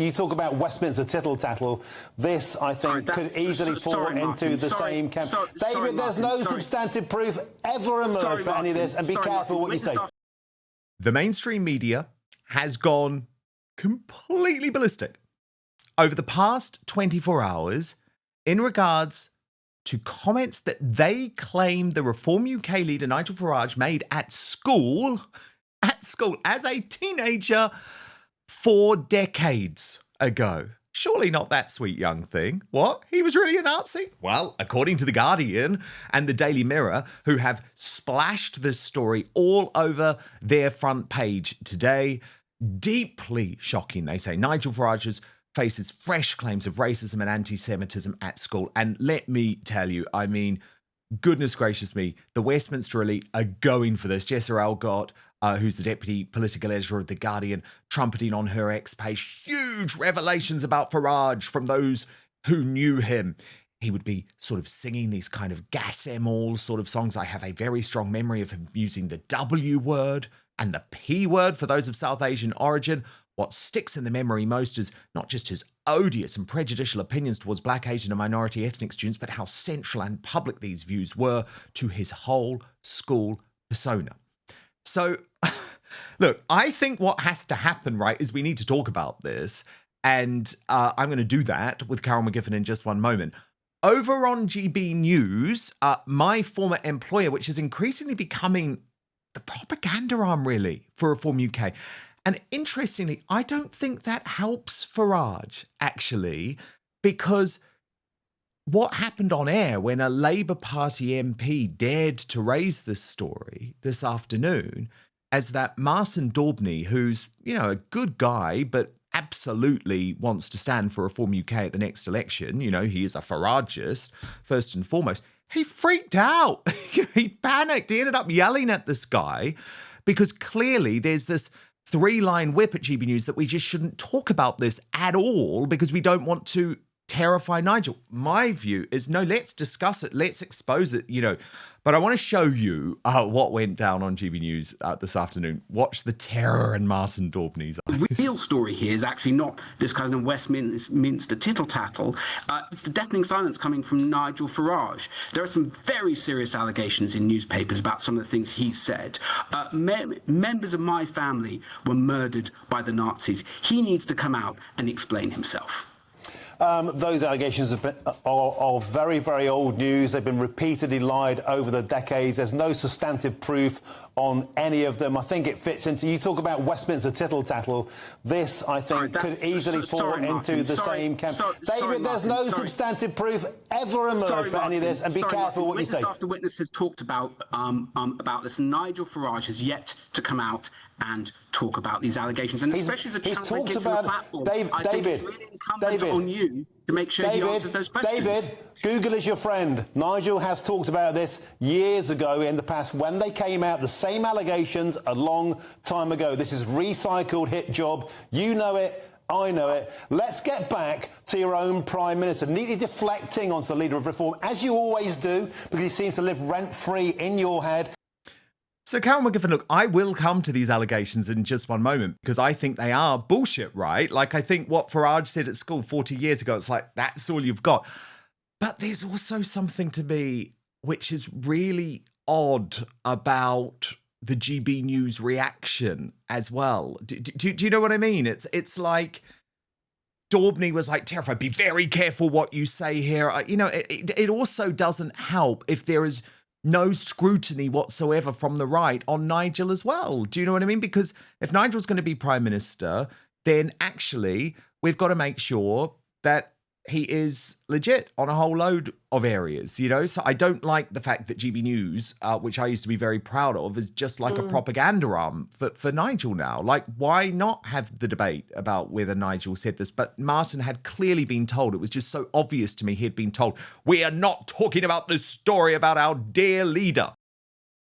You talk about Westminster tittle-tattle. This, I think, could easily fall into the same camp. David, there's no substantive proof ever emerged for any of this, and be careful what you say. The mainstream media has gone completely ballistic over the past 24 hours in regards to comments that they claim the Reform UK leader Nigel Farage made at school as a teenager 4 decades ago. Surely not that sweet young thing. What? He was really a Nazi? Well, according to The Guardian and the Daily Mirror, who have splashed this story all over their front page today, deeply shocking, they say. Nigel Farage faces fresh claims of racism and anti-Semitism at school. And let me tell you, I mean, goodness gracious me, the Westminster elite are going for this. Jess Elgott, who's the deputy political editor of The Guardian, trumpeting on her X page huge revelations about Farage from those who knew him. He would be sort of singing these kind of gas all sort of songs. I have a very strong memory of him using the W word and the P word for those of South Asian origin. What sticks in the memory most is not just his odious and prejudicial opinions towards Black, Asian and minority ethnic students, but how central and public these views were to his whole school persona. So, look, I think what has to happen, right, is we need to talk about this. And I'm going to do that with Carol McGiffin in just one moment. Over on GB News, my former employer, which is increasingly becoming the propaganda arm, really, for Reform UK. And interestingly, I don't think that helps Farage, actually, because what happened on air when a Labour Party MP dared to raise this story this afternoon is that Martin Daubney, who's, a good guy, but absolutely wants to stand for Reform UK at the next election, he is a Farageist, first and foremost, he freaked out. He panicked. He ended up yelling at this guy because clearly there's this 3-line whip at GB News that we just shouldn't talk about this at all because we don't want to terrify Nigel. My view is, no, let's discuss it. Let's expose it, But I want to show you what went down on GB News this afternoon. Watch the terror in Martin Daubney's eyes. The real story here is actually not this kind of Westminster tittle-tattle. It's the deafening silence coming from Nigel Farage. There are some very serious allegations in newspapers about some of the things he said. Members of my family were murdered by the Nazis. He needs to come out and explain himself. Those allegations are very, very old news. They've been repeatedly lied over the decades. There's no substantive proof on any of them. I think it fits into... You talk about Westminster tittle-tattle. This, I think, could easily fall into the same camp. David, there's no substantive proof ever emerged for any of this, and be careful what you say. Witness after witness has talked about this. Nigel Farage has yet to come out and talk about these allegations, and especially as a chance to get to the platform. I think it's really incumbent on you to make sure he answers those questions. David, Google is your friend. Nigel has talked about this years ago in the past when they came out, the same allegations a long time ago. This is recycled hit job. You know it. I know it. Let's get back to your own Prime Minister, neatly deflecting onto the leader of Reform, as you always do, because he seems to live rent-free in your head. So, Carol McGiffin, look, I will come to these allegations in just one moment because I think they are bullshit, right? Like, I think what Farage said at school 40 years ago, it's like, that's all you've got. But there's also something to me which is really odd about the GB News reaction as well. Do you know what I mean? It's like Daubney was like terrified, be very careful what you say here. It also doesn't help if there is no scrutiny whatsoever from the right on Nigel as well. Do you know what I mean? Because if Nigel's going to be Prime Minister, then actually we've got to make sure that he is legit on a whole load of areas, So I don't like the fact that GB News, which I used to be very proud of, is just like a propaganda arm for Nigel now. Like, why not have the debate about whether Nigel said this? But Martin had clearly been told. It was just so obvious to me he had been told, we are not talking about this story about our dear leader.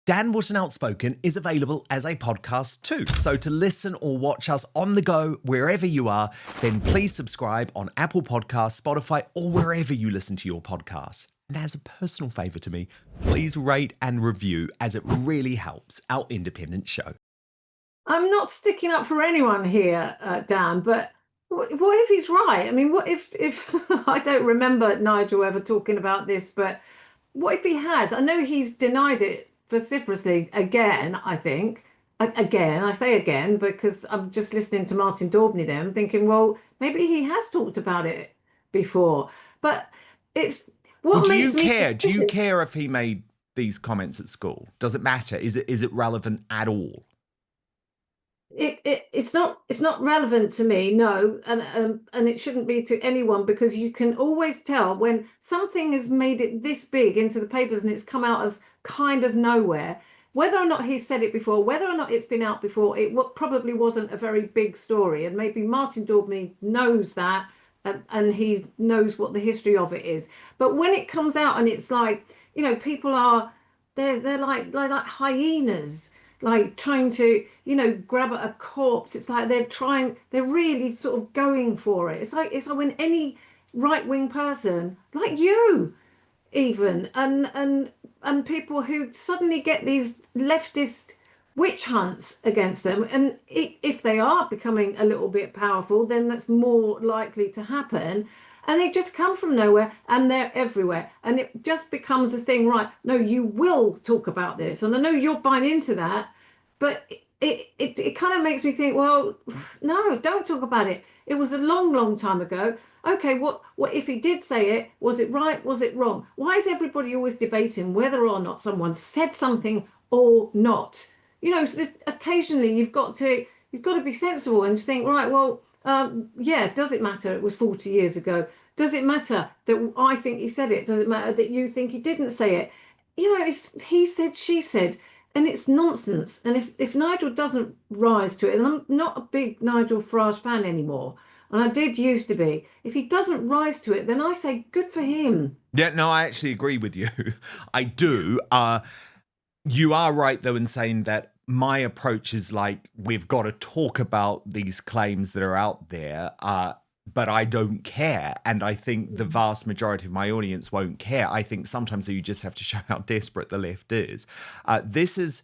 Dan Wootton Outspoken is available as a podcast too. So to listen or watch us on the go, wherever you are, then please subscribe on Apple Podcasts, Spotify, or wherever you listen to your podcasts. And as a personal favour to me, please rate and review, as it really helps our independent show. I'm not sticking up for anyone here, Dan, but What if he's right? I mean, what if I don't remember Nigel ever talking about this, but what if he has? I know he's denied it vociferously again, I think. Again, I say again because I'm just listening to Martin Daubney there. I'm thinking, well, maybe he has talked about it before. But it's Well, what do you makes me care? Do you suspicious. care if he made these comments at school? Does it matter? Is it relevant at all? It's not relevant to me, no, and it shouldn't be to anyone because you can always tell when something has made it this big into the papers and it's come out of kind of nowhere. Whether or not he said it before, whether or not it's been out before, probably wasn't a very big story, and maybe Martin Daubney knows that, and he knows what the history of it is. But when it comes out and it's like, people are they're like hyenas, like trying to, grab at a corpse. It's like they're really sort of going for it. It's like when any right-wing person, like you even, and people who suddenly get these leftist witch hunts against them, and if they are becoming a little bit powerful, then that's more likely to happen. And they just come from nowhere and they're everywhere. And it just becomes a thing, right? No, you will talk about this. And I know you're buying into that, but it kind of makes me think, well, no, don't talk about it. It was a long, long time ago. Okay, what if he did say it? Was it right? Was it wrong? Why is everybody always debating whether or not someone said something or not? Occasionally you've got to be sensible and think, right, well, yeah, does it matter? It was 40 years ago. Does it matter that I think he said it? Does it matter that you think he didn't say it? It's he said, she said, and it's nonsense. And if Nigel doesn't rise to it, and I'm not a big Nigel Farage fan anymore, and I did used to be, if he doesn't rise to it, then I say good for him. Yeah, no, I actually agree with you. I do. You are right, though, in saying that my approach is like, we've got to talk about these claims that are out there, but I don't care. And I think the vast majority of my audience won't care. I think sometimes you just have to show how desperate the left is. This is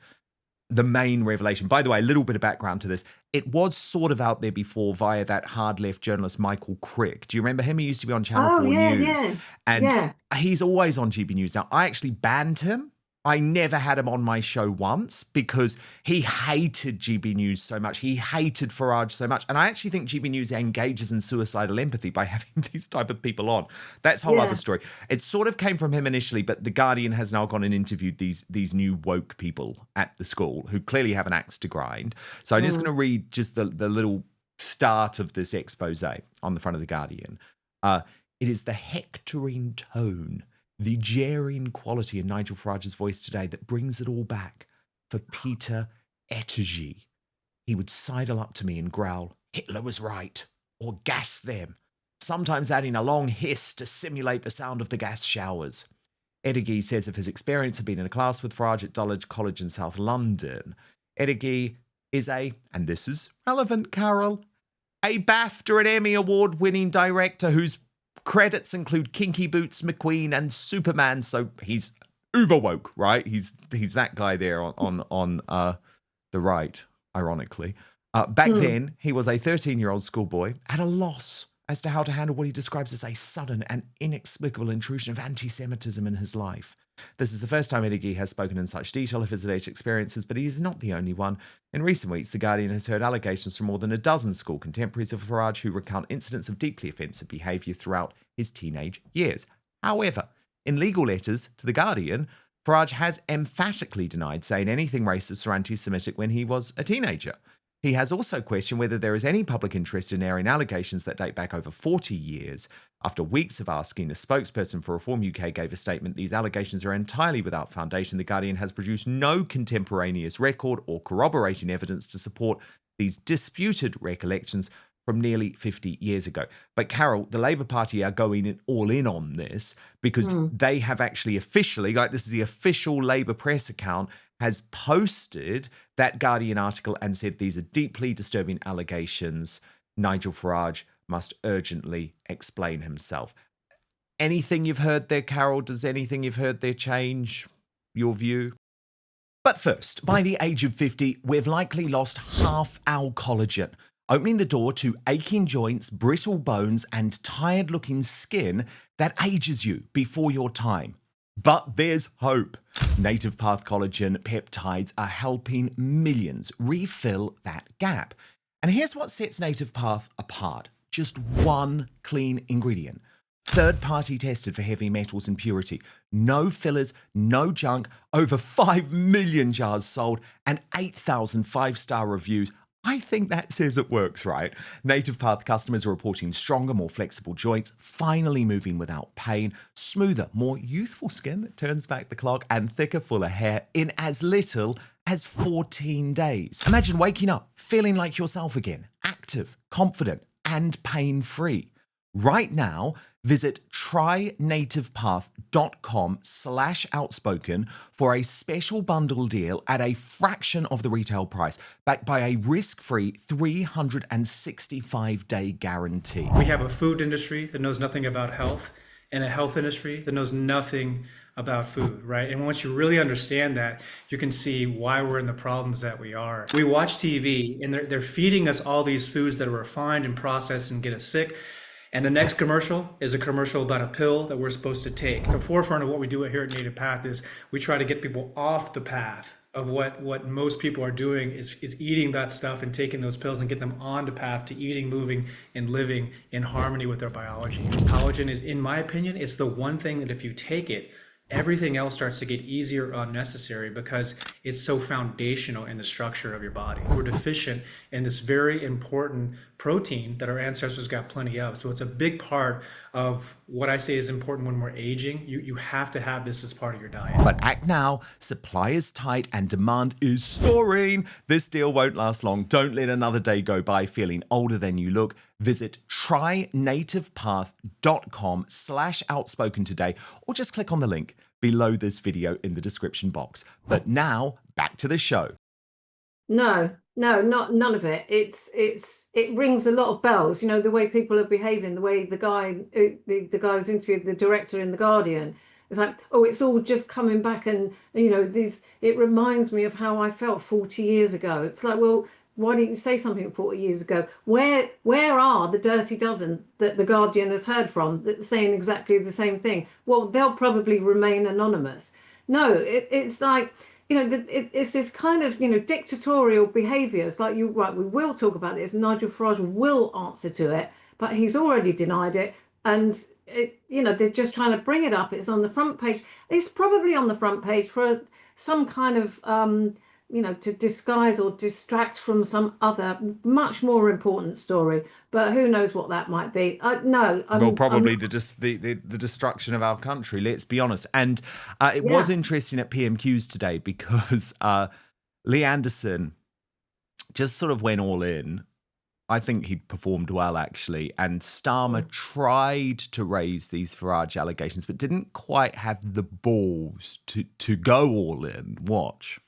the main revelation. By the way, a little bit of background to this. It was sort of out there before via that hard left journalist, Michael Crick. Do you remember him? He used to be on Channel 4 News. Yeah. And Yeah. he's always on GB News now. I actually banned him. I never had him on my show once because he hated GB News so much. He hated Farage so much. And I actually think GB News engages in suicidal empathy by having these type of people on. That's a whole other story. It sort of came from him initially, but The Guardian has now gone and interviewed these new woke people at the school who clearly have an axe to grind. So I'm just going to read just the little start of this expose on the front of The Guardian. It is the hectoring tone, the jeering quality in Nigel Farage's voice today that brings it all back for Peter Ettergy. He would sidle up to me and growl, "Hitler was right," or "gas them," sometimes adding a long hiss to simulate the sound of the gas showers. Ettergy says of his experience of being in a class with Farage at Dulwich College in South London. Ettergy is and this is relevant, Carol, a BAFTA and Emmy award-winning director whose credits include Kinky Boots, McQueen, and Superman. So he's uber woke, right? He's that guy there on the right, ironically. Back then, he was a 13-year-old schoolboy at a loss as to how to handle what he describes as a sudden and inexplicable intrusion of anti-Semitism in his life. This is the first time Ettergy has spoken in such detail of his alleged experiences, but he is not the only one. In recent weeks, The Guardian has heard allegations from more than a dozen school contemporaries of Farage who recount incidents of deeply offensive behaviour throughout his teenage years. However, in legal letters to The Guardian, Farage has emphatically denied saying anything racist or anti-Semitic when he was a teenager. He has also questioned whether there is any public interest in airing allegations that date back over 40 years. After weeks of asking, a spokesperson for Reform UK gave a statement. These allegations are entirely without foundation. The Guardian has produced no contemporaneous record or corroborating evidence to support these disputed recollections from nearly 50 years ago. But Carol, the Labour Party are going all in on this because they have actually officially, like this is the official Labour press account, has posted that Guardian article and said these are deeply disturbing allegations. Nigel Farage must urgently explain himself. Anything you've heard there, Carol? Does anything you've heard there change your view? But first, by the age of 50, we've likely lost half our collagen. opening the door to aching joints, brittle bones, and tired-looking skin that ages you before your time. But there's hope. Native Path collagen peptides are helping millions refill that gap. And here's what sets Native Path apart. Just one clean ingredient. Third-party tested for heavy metals and purity. No fillers, no junk, over 5 million jars sold, and 8,000 five-star reviews. I think that says it works, right? Native Path customers are reporting stronger, more flexible joints, finally moving without pain, smoother, more youthful skin that turns back the clock, and thicker, fuller hair in as little as 14 days. Imagine waking up feeling like yourself again, active, confident, and pain-free. Right now, visit trynativepath.com/outspoken for a special bundle deal at a fraction of the retail price, backed by a risk-free 365-day guarantee. We have a food industry that knows nothing about health and a health industry that knows nothing about food, right? And once you really understand that, you can see why we're in the problems that we are. We watch TV and they're feeding us all these foods that are refined and processed and get us sick. And the next commercial is a commercial about a pill that we're supposed to take. The forefront of what we do here at Native Path is we try to get people off the path of what most people are doing is eating that stuff and taking those pills and get them on the path to eating, moving, and living in harmony with their biology. Collagen is, in my opinion, it's the one thing that if you take it, everything else starts to get easier or unnecessary because it's so foundational in the structure of your body. We're deficient in this very important protein that our ancestors got plenty of. So it's a big part of what I say is important when we're aging. You have to have this as part of your diet. But act now, supply is tight and demand is soaring. This deal won't last long. Don't let another day go by feeling older than you look. Visit trynativepath.com/outspoken today, or just click on the link below this video in the description box. But now, back to the show. No, none of it. It rings a lot of bells. You know, the way people are behaving, the way the guy who's interviewed the director in The Guardian. It's like, oh, it's all just coming back, and you know, it reminds me of how I felt 40 years ago. It's like, well, why didn't you say something 40 years ago? Where are the dirty dozen that The Guardian has heard from that's saying exactly the same thing? Well, they'll probably remain anonymous. No, it's like, you know, it's this kind of, you know, dictatorial behaviour. It's like, we will talk about this. Nigel Farage will answer to it, but he's already denied it. And, you know, they're just trying to bring it up. It's on the front page. It's probably on the front page for some kind of, you know, to disguise or distract from some other much more important story. But who knows what that might be? Probably the destruction of our country, let's be honest. And it was interesting at PMQs today because Lee Anderson just sort of went all in. I think he performed well, actually. And Starmer tried to raise these Farage allegations, but didn't quite have the balls to go all in. Watch.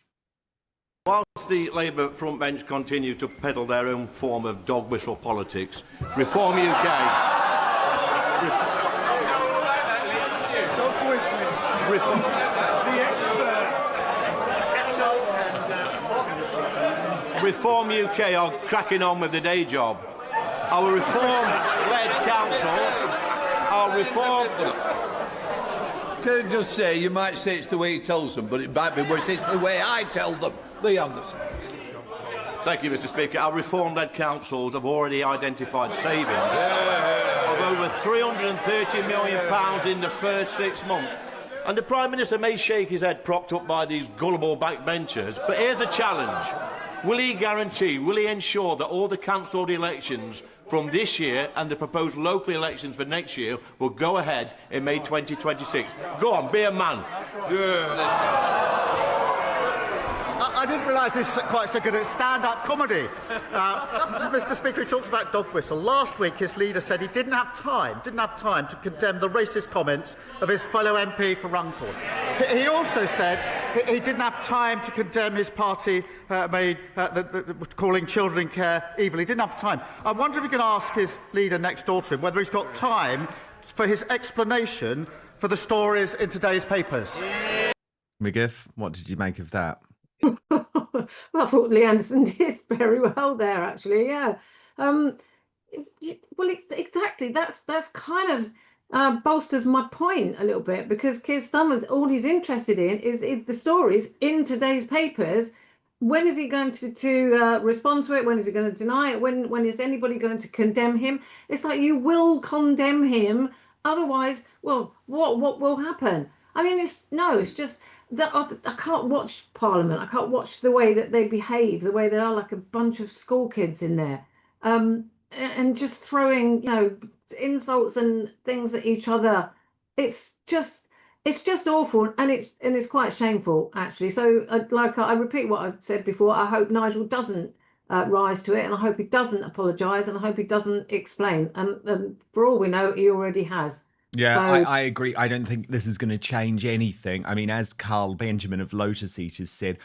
Whilst the Labour front bench continue to peddle their own form of dog whistle politics, Reform UK... Dog whistling. The expert. Reform UK are cracking on with the day job. Our reform-led councils are reform... Can I just say, you might say it's the way he tells them, but it might be worse. It's the way I tell them. Lee Anderson. Thank you, Mr Speaker. Our reform-led councils have already identified savings of over £330 million in the first 6 months. And the Prime Minister may shake his head propped up by these gullible backbenchers, but here's the challenge. Will he ensure that all the cancelled elections from this year and the proposed local elections for next year will go ahead in May 2026? Go on, be a man. I didn't realise this was quite so good at stand-up comedy. Mr Speaker, he talks about dog whistle. Last week, his leader said he didn't have time to condemn the racist comments of his fellow MP for Runcorn. He also said he didn't have time to condemn his party calling children in care evil. He didn't have time. I wonder if he can ask his leader next door to him whether he's got time for his explanation for the stories in today's papers. McGiff, what did you make of that? Well, I thought Lee Anderson did very well there, actually. Yeah, Well, exactly. That's kind of bolsters my point a little bit, because Keir Starmer's, all he's interested in is the stories in today's papers. When is he going to respond to it? When is he going to deny it? When is anybody going to condemn him? It's like, you will condemn him, otherwise, well, what will happen? I mean, it's just that I can't watch Parliament. I can't watch the way that they behave, the way they are like a bunch of school kids in there, and just throwing, insults and things at each other. It's just awful, and it's quite shameful, actually. So, I repeat what I've said before. I hope Nigel doesn't rise to it, and I hope he doesn't apologise, and I hope he doesn't explain. And for all we know, he already has. Yeah, So, I agree. I don't think this is going to change anything. I mean, as Carl Benjamin of Lotus Eaters said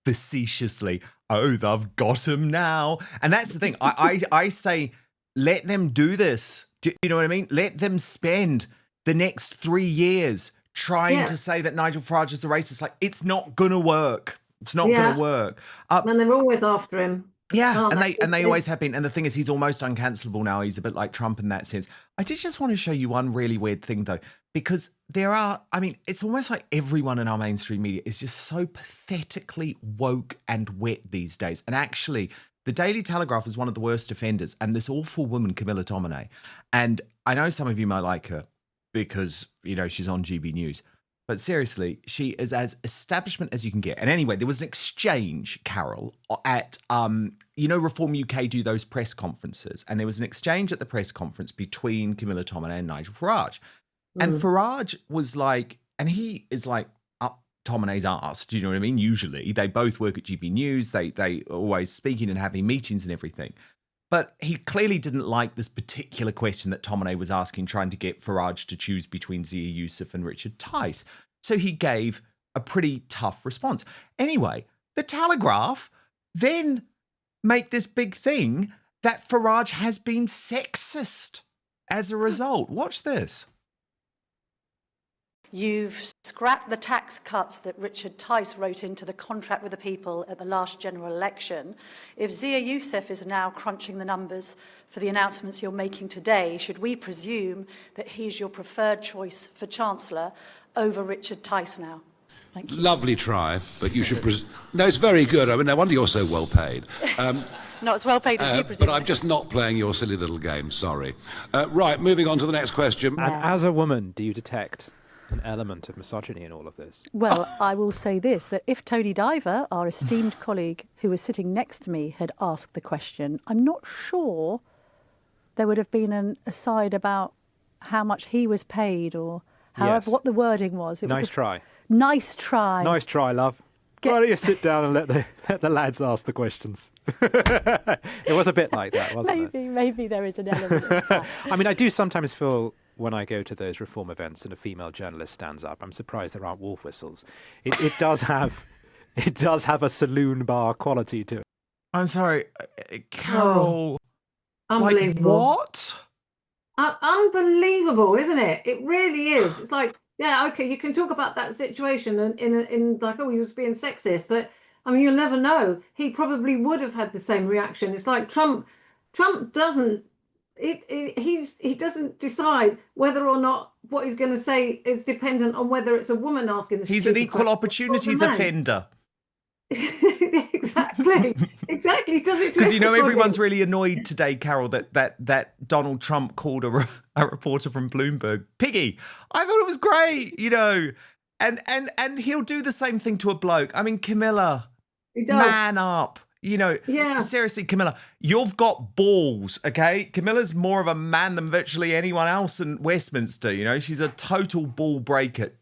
facetiously, "Oh, they've got him now." And that's the thing. I say, let them do this. Do you know what I mean? Let them spend the next 3 years trying to say that Nigel Farage is a racist. Like, it's not going to work. It's not going to work. And they're always after him. Yeah, and they always have been. And the thing is, he's almost uncancelable now. He's a bit like Trump in that sense. I did just want to show you one really weird thing, though, because it's almost like everyone in our mainstream media is just so pathetically woke and wet these days. And actually, the Daily Telegraph is one of the worst offenders. And this awful woman, Camilla Tominey, and I know some of you might like her because, she's on GB News. But seriously, she is as establishment as you can get. And anyway, there was an exchange, Carol, at, Reform UK do those press conferences. And there was an exchange at the press conference between Camilla Tominey and Nigel Farage. And Farage was like, and he is like up Tominey's arse. Do you know what I mean? Usually, they both work at GB News. They are always speaking and having meetings and everything. But he clearly didn't like this particular question that Daubney was asking, trying to get Farage to choose between Zia Youssef and Richard Tice. So he gave a pretty tough response. Anyway, the Telegraph then make this big thing that Farage has been sexist as a result. Watch this. You've scrapped the tax cuts that Richard Tice wrote into the contract with the people at the last general election. If Zia Youssef is now crunching the numbers for the announcements you're making today, should we presume that he's your preferred choice for Chancellor over Richard Tice now? Thank you. Lovely try, but you should... No, it's very good. I mean, no wonder you're so well paid. Not as well paid as you, presumably. But I'm just not playing your silly little game, sorry. Right, moving on to the next question. And as a woman, do you detect an element of misogyny in all of this? Well, I will say this, that if Tony Diver, our esteemed colleague who was sitting next to me, had asked the question, I'm not sure there would have been an aside about how much he was paid or however what the wording was. It nice was try. Nice try. Nice try, love. Why don't you sit down and let the lads ask the questions? It was a bit like that, wasn't it? Maybe there is an element of that. I mean, I do sometimes feel when I go to those reform events and a female journalist stands up, I'm surprised there aren't wolf whistles. It does have a saloon bar quality to it. I'm sorry, Carol. Unbelievable. Like, what? Unbelievable, isn't it? It really is. It's like, yeah, okay, you can talk about that situation in like, oh, he was being sexist, but I mean, you'll never know. He probably would have had the same reaction. It's like Trump doesn't. He doesn't decide whether or not what he's going to say is dependent on whether it's a woman asking the. He's an equal opportunities offender. Exactly. Does it? Because everyone's really annoyed today, Carol, that Donald Trump called a reporter from Bloomberg Piggy. I thought it was great, and he'll do the same thing to a bloke. I mean, Camilla, he does. Man up. Seriously, Camilla, you've got balls, okay? Camilla's more of a man than virtually anyone else in Westminster, she's a total ball breaker.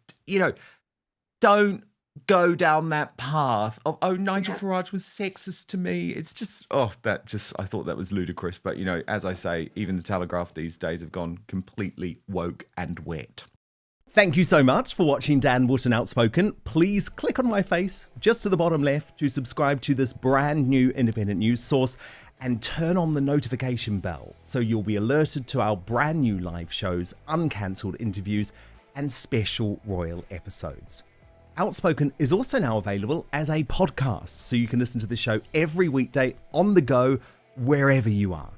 Don't go down that path of, Nigel Farage was sexist to me. It's just, I thought that was ludicrous. But, as I say, even the Telegraph these days have gone completely woke and wet. Thank you so much for watching Dan Wootton Outspoken. Please click on my face just to the bottom left to subscribe to this brand new independent news source and turn on the notification bell so you'll be alerted to our brand new live shows, uncancelled interviews, and special royal episodes. Outspoken is also now available as a podcast, so you can listen to the show every weekday on the go wherever you are.